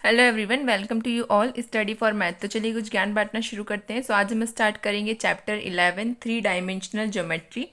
Hello everyone, welcome to you all study for math. तो चलिए कुछ ज्ञान बांटना शुरू करते हैं। आज हम स्टार्ट करेंगे chapter 11 three dimensional geometry.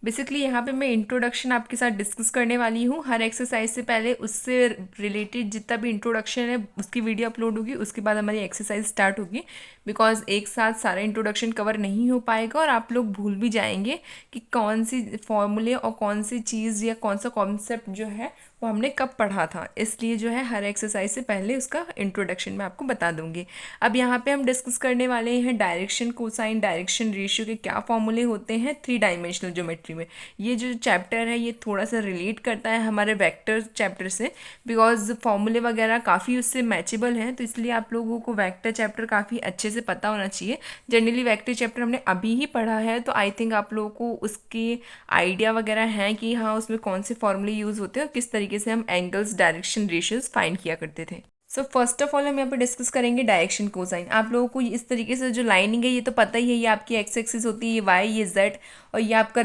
Basically यहाँ पे मैं इंट्रोडक्शन आपके साथ डिस्कस करने वाली हूँ। हर एक्सरसाइज से पहले उससे रिलेटेड जितना भी इंट्रोडक्शन है उसकी वीडियो अपलोड होगी, उसके बाद हमारी एक्सरसाइज स्टार्ट होगी। बिकॉज एक साथ सारा इंट्रोडक्शन कवर नहीं हो पाएगा और आप लोग भूल भी जाएंगे कि कौन सी फॉर्मूले और कौन सी चीज़ या कौन सा कॉन्सेप्ट जो है वो हमने कब पढ़ा था। इसलिए जो है हर एक्सरसाइज से पहले उसका इंट्रोडक्शन मैं आपको बता दूंगी। अब यहाँ पे हम डिस्कस करने वाले हैं डायरेक्शन कोसाइन डायरेक्शन रेशियो के क्या फॉर्मूले होते हैं थ्री डायमेंशनल ज्योमेट्री में। ये जो चैप्टर है ये थोड़ा सा रिलेट करता है हमारे वेक्टर चैप्टर से, बिकॉज फॉर्मूले वगैरह काफ़ी उससे मैचेबल हैं। तो इसलिए आप लोगों को वेक्टर चैप्टर काफ़ी अच्छे से पता होना चाहिए। जनरली वेक्टर चैप्टर हमने अभी ही पढ़ा है, तो आई थिंक आप लोगों को उसके आइडिया वगैरह हैं कि हाँ उसमें कौन से फॉर्मूले यूज़ होते हैं और किस तरीके से हम एंगल्स डायरेक्शन रेशियोज फाइंड किया करते थे। सो फर्स्ट ऑफ ऑल हम यहाँ पे डिस्कस करेंगे डायरेक्शन कोसाइन। आप लोगों को इस तरीके से जो लाइनिंग है ये तो पता ही है, ये आपकी एक्स एक्सिस होती है, ये वाई, ये जेड, और ये आपका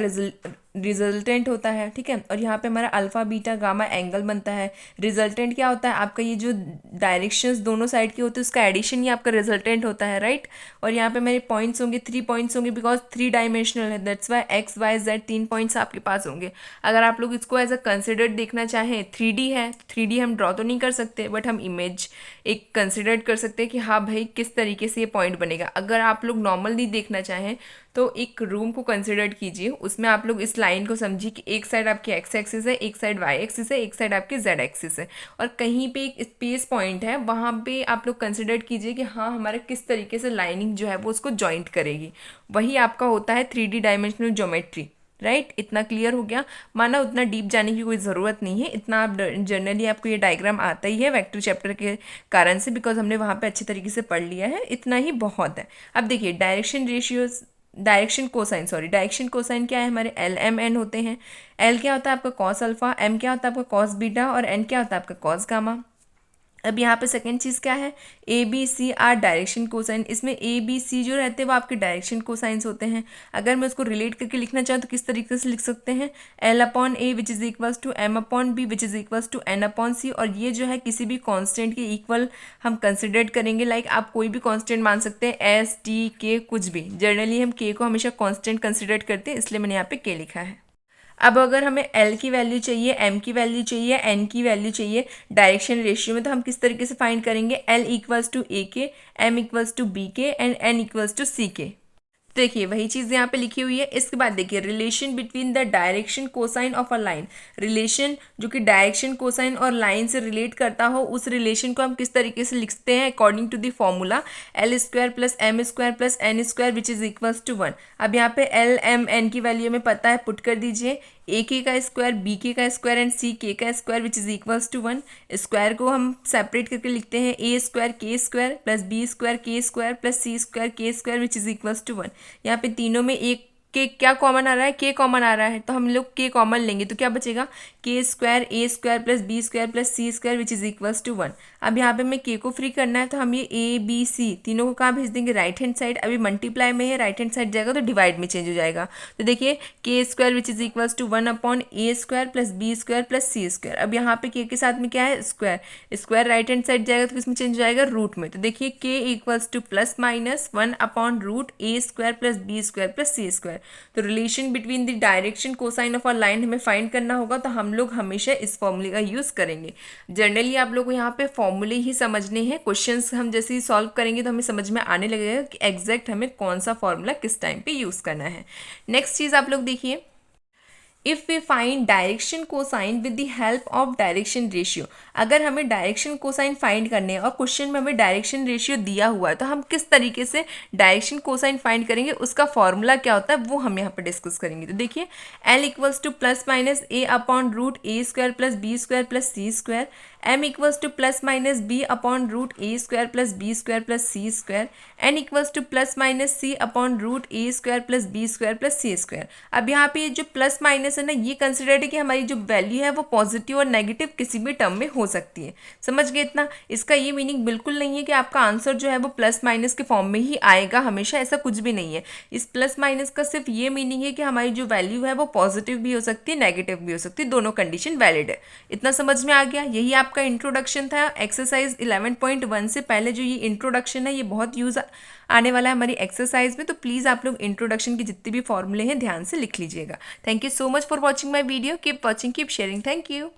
रिजल्टेंट होता है। ठीक है, और यहाँ पे हमारा अल्फा बीटा गामा एंगल बनता है। रिजल्टेंट क्या होता है? आपका ये जो डायरेक्शंस दोनों साइड के होते हैं उसका एडिशन ही आपका रिजल्टेंट होता है, राइट। और यहाँ पे मेरे पॉइंट्स होंगे, 3 पॉइंट्स होंगे, बिकॉज 3 डायमेंशनल है, that's why X Y Z 3 points आपके पास होंगे। अगर आप लोग इसको एज अ कंसिडर्ड देखना चाहें, 3D है, 3D हम ड्रॉ तो नहीं कर सकते बट हम इमेज एक कंसिडर कर सकते हैं कि हाँ भाई किस तरीके से ये पॉइंट बनेगा। अगर आप लोग नॉर्मली देखना चाहें तो एक रूम को कंसिडर कीजिए, उसमें आप लोग इस लाइन को समझिए कि एक साइड आपकी एक्स एक्सिस है, एक साइड वाई एक्सिस है, एक साइड आपकी जेड एक्सिस है, और कहीं पे एक स्पेस पॉइंट है, वहाँ पे आप लोग कंसिडर कीजिए कि हाँ हमारे किस तरीके से लाइनिंग जो है वो उसको जॉइंट करेगी। वही आपका होता है 3D डायमेंशनल ज्योमेट्री, राइट। इतना क्लियर हो गया? माना उतना डीप जाने की कोई ज़रूरत नहीं है, इतना आप जनरली आपको ये डायग्राम आता ही है वेक्टर चैप्टर के कारण से, बिकॉज हमने वहाँ पे अच्छे तरीके से पढ़ लिया है। इतना ही बहुत है। अब देखिए डायरेक्शन कोसाइन क्या है? हमारे एल एम एन होते हैं। एल क्या होता है आपका कॉस अल्फा, एम क्या होता है आपका कॉस बीटा, और एन क्या होता है आपका कॉस गामा। अब यहाँ पे सेकंड चीज़ क्या है? A B C are direction cosine. इसमें ए बी सी जो रहते हैं वो आपके डायरेक्शन कोसाइंस होते हैं। अगर मैं उसको रिलेट करके लिखना चाहूँ तो किस तरीके से लिख सकते हैं? L upon A which is equals to M upon B which is equals to N upon C. और ये जो है किसी भी कांस्टेंट के इक्वल हम कंसिडर करेंगे। लाइक आप कोई भी कांस्टेंट मान सकते हैं, एस टी के कुछ भी। जनरली हम के को हमेशा कांस्टेंट कंसिडर करते हैं, इसलिए मैंने यहाँ पे के लिखा है। अब अगर हमें एल की वैल्यू चाहिए, एम की वैल्यू चाहिए, एन की वैल्यू चाहिए डायरेक्शन रेशियो में, तो हम किस तरीके से फाइंड करेंगे? एल इक्वल्स टू ए के, एम इक्वल्स टू बी के, एंड एन इक्वल्स टू सी के। देखिए वही चीज़ यहाँ पे लिखी हुई है। इसके बाद देखिए relation between the direction cosine of a line. Relation जो कि डायरेक्शन कोसाइन और लाइन से रिलेट करता हो, उस रिलेशन को हम किस तरीके से लिखते हैं? According to the formula L square plus M square plus N square which is equals to 1। अब यहाँ पे एल एम एन की वैल्यू हमें पता है, पुट कर दीजिए। ए के का स्क्वायर, बी के का स्क्वायर एंड सी के का square which is equals to 1। Square को हम सेपरेट करके लिखते हैं, A square K square plus B square K square plus C square K square which is equals to 1। यहाँ पे तीनों में एक के क्या कॉमन आ रहा है? के कॉमन आ रहा है, तो हम लोग के कॉमन लेंगे तो क्या बचेगा? K square A square plus B square plus C square which is equals to 1। अब यहाँ पे हमें के को फ्री करना है, तो हम ये ए बी सी तीनों को कहाँ भेज देंगे? Right hand side. अभी मल्टीप्लाई में है, राइट हैंड साइड जाएगा तो डिवाइड में चेंज हो जाएगा। तो देखिए K square which is equals to 1 upon A square plus B square plus C square. अब यहाँ पे के साथ में क्या है? Square. Square right hand side जाएगा तो किसमें चेंज हो जाएगा? रूट में। तो देखिए k equals to plus minus 1 upon root a square plus B square plus C square. तो relation between the direction cosine of a line हमें फाइंड करना होगा, तो हम लोग हमेशा इस फॉर्मूले का यूज करेंगे। जनरली आप लोग को यहाँ पे फॉर्मूले ही समझने हैं। क्वेश्चंस हम जैसे ही सॉल्व करेंगे तो हमें समझ में आने लगेगा कि एग्जैक्ट हमें कौन सा फॉर्मूला किस टाइम पे यूज करना है। नेक्स्ट चीज आप लोग देखिए, if we find direction cosine with the help of direction ratio. अगर हमें डायरेक्शन कोसाइन फाइंड करने हैं और क्वेश्चन में हमें डायरेक्शन रेशियो दिया हुआ है, तो हम किस तरीके से डायरेक्शन कोसाइन फाइंड करेंगे, उसका फॉर्मूला क्या होता है वो हम यहाँ पर डिस्कस करेंगे। तो देखिए l equals to plus minus a upon root a square plus B square plus C square, m equals to plus minus b upon root a square plus B square plus C square, n equals to plus minus c upon root a square plus B square plus C square. अब यहाँ पे जो plus minus condition है ये considered है कि हमारी जो वैल्यू है वो पॉजिटिव और नेगेटिव किसी भी टर्म में हो सकती है। समझ गए इतना? इसका ये मीनिंग बिल्कुल नहीं है कि आपका आंसर जो है वो प्लस माइनस के फॉर्म में ही आएगा हमेशा, ऐसा कुछ भी नहीं है। इस प्लस माइनस का सिर्फ ये मीनिंग है कि हमारी जो वैल्यू है वो पॉजिटिव भी हो सकती है, नेगेटिव भी हो सकती है, दोनों कंडीशन वैलिड है। इतना समझ में आ गया? यही आपका इंट्रोडक्शन था। एक्सरसाइज 11.1 से पहले जो ये इंट्रोडक्शन है ये बहुत यूज आने वाला है हमारी एक्सरसाइज में, तो प्लीज़ आप लोग इंट्रोडक्शन के जितने भी फॉर्मूले हैं ध्यान से लिख लीजिएगा। Thank you so much for watching my video. Keep watching, keep sharing. Thank you.